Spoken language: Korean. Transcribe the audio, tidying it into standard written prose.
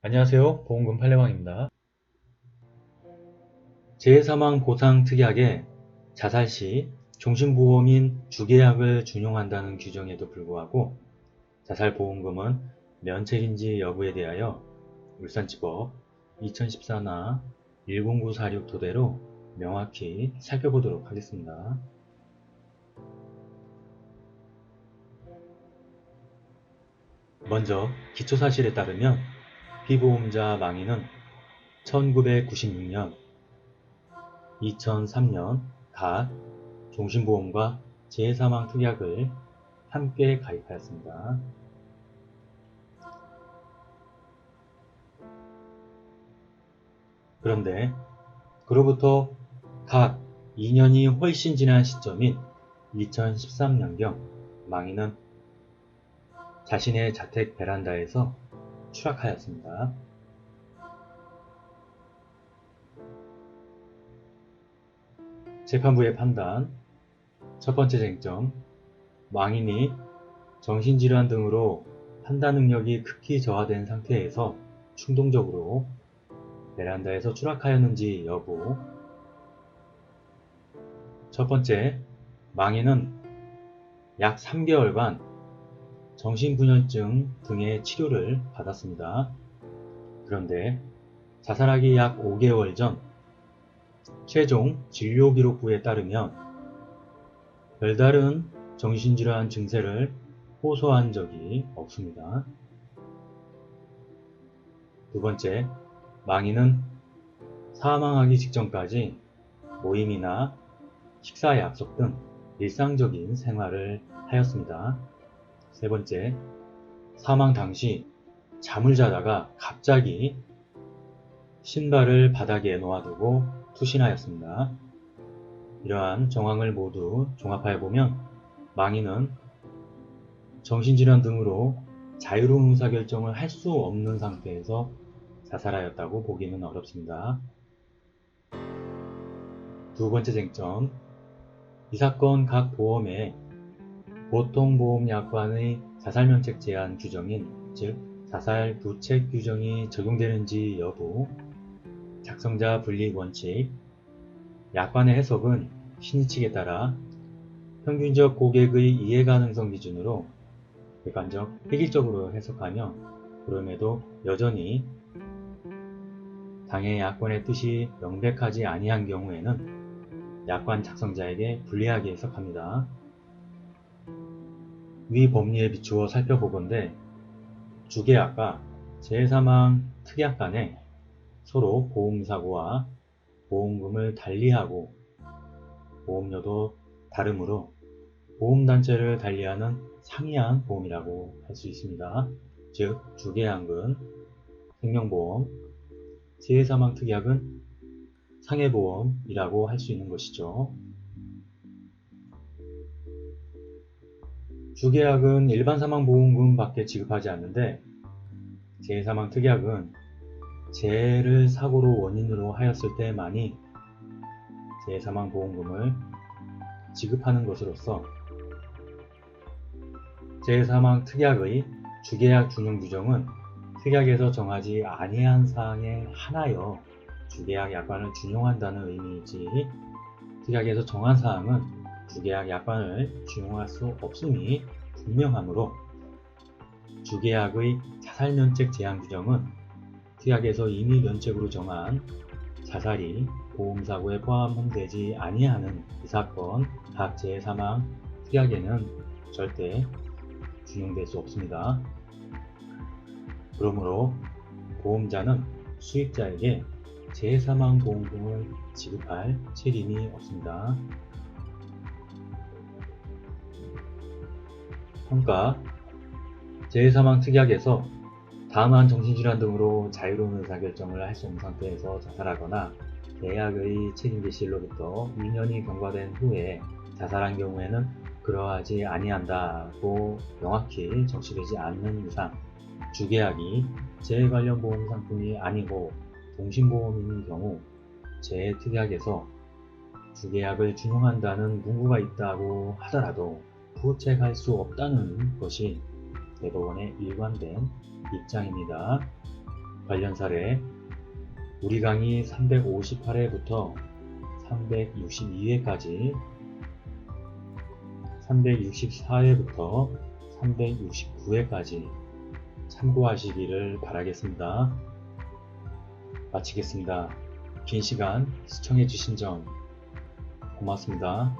안녕하세요. 보험금 팔례방입니다. 재해사망보상특약에 자살 시 종신보험인 주계약을 준용한다는 규정에도 불구하고 자살보험금은 면책인지 여부에 대하여 울산지법 2014나 10946 토대로 명확히 살펴보도록 하겠습니다. 먼저 기초사실에 따르면 피보험자 망인은 1996년, 2003년 각 종신보험과 재해사망특약을 함께 가입하였습니다. 그런데 그로부터 각 2년이 훨씬 지난 시점인 2013년경 망인은 자신의 자택 베란다에서 추락하였습니다. 재판부의 판단. 첫 번째 쟁점, 망인이 정신질환 등으로 판단 능력이 극히 저하된 상태에서 충동적으로 베란다에서 추락하였는지 여부. 첫 번째, 망인은 약 3개월간 정신분열증 등의 치료를 받았습니다. 그런데 자살하기 약 5개월 전 최종 진료기록부에 따르면 별다른 정신질환 증세를 호소한 적이 없습니다. 두 번째, 망인은 사망하기 직전까지 모임이나 식사 약속 등 일상적인 생활을 하였습니다. 세 번째, 사망 당시 잠을 자다가 갑자기 신발을 바닥에 놓아두고 투신하였습니다. 이러한 정황을 모두 종합하여 보면 망인은 정신질환 등으로 자유로운 의사결정을 할 수 없는 상태에서 자살하였다고 보기는 어렵습니다. 두 번째 쟁점, 이 사건 각 보험의 보통보험약관의 자살면책 제한 규정인 즉 자살부책 규정이 적용되는지 여부, 작성자 불이익 원칙, 약관의 해석은 신의칙에 따라 평균적 고객의 이해가능성 기준으로 객관적, 획일적으로 해석하며 그럼에도 여전히 당해 약관의 뜻이 명백하지 아니한 경우에는 약관 작성자에게 불리하게 해석합니다. 위 법리에 비추어 살펴보건대 주계약과 재해사망 특약 간에 서로 보험사고와 보험금을 달리하고 보험료도 다르므로 보험단체를 달리하는 상이한 보험이라고 할 수 있습니다. 즉 주계약은 생명보험, 재해사망 특약은 상해보험이라고 할 수 있는 것이죠. 주계약은 일반사망보험금 밖에 지급하지 않는데 재해사망 특약은 재해를 사고로 원인으로 하였을 때만이 재해사망보험금을 지급하는 것으로서 재해사망 특약의 주계약 준용 규정은 특약에서 정하지 아니한 사항에 한하여 주계약 약관을 준용한다는 의미이지 특약에서 정한 사항은 주계약 약관을 준용할 수 없음이 분명하므로 주계약의 자살면책 제한 규정은 특약에서 이미 면책으로 정한 자살이 보험사고에 포함되지 아니하는 이 사건 각 재해사망 특약에는 절대 준용될 수 없습니다. 그러므로 보험자는 수익자에게 재해사망보험금을 지급할 책임이 없습니다. 평가. 재해사망 특약에서 다음한 정신질환 등으로 자유로운 의사결정을 할 수 없는 상태에서 자살하거나 계약의 책임개시일로부터 2년이 경과된 후에 자살한 경우에는 그러하지 아니한다고 명확히 적시되지 않는 이상 주계약이 재해 관련 보험 상품이 아니고 종신보험인 경우 재해특약에서 주계약을 준용한다는 문구가 있다고 하더라도 부책할 수 없다는 것이 대법원의 일관된 입장입니다. 관련 사례 우리 강의 358회부터 362회까지 364회부터 369회까지 참고하시기를 바라겠습니다. 마치겠습니다. 긴 시간 시청해주신 점 고맙습니다.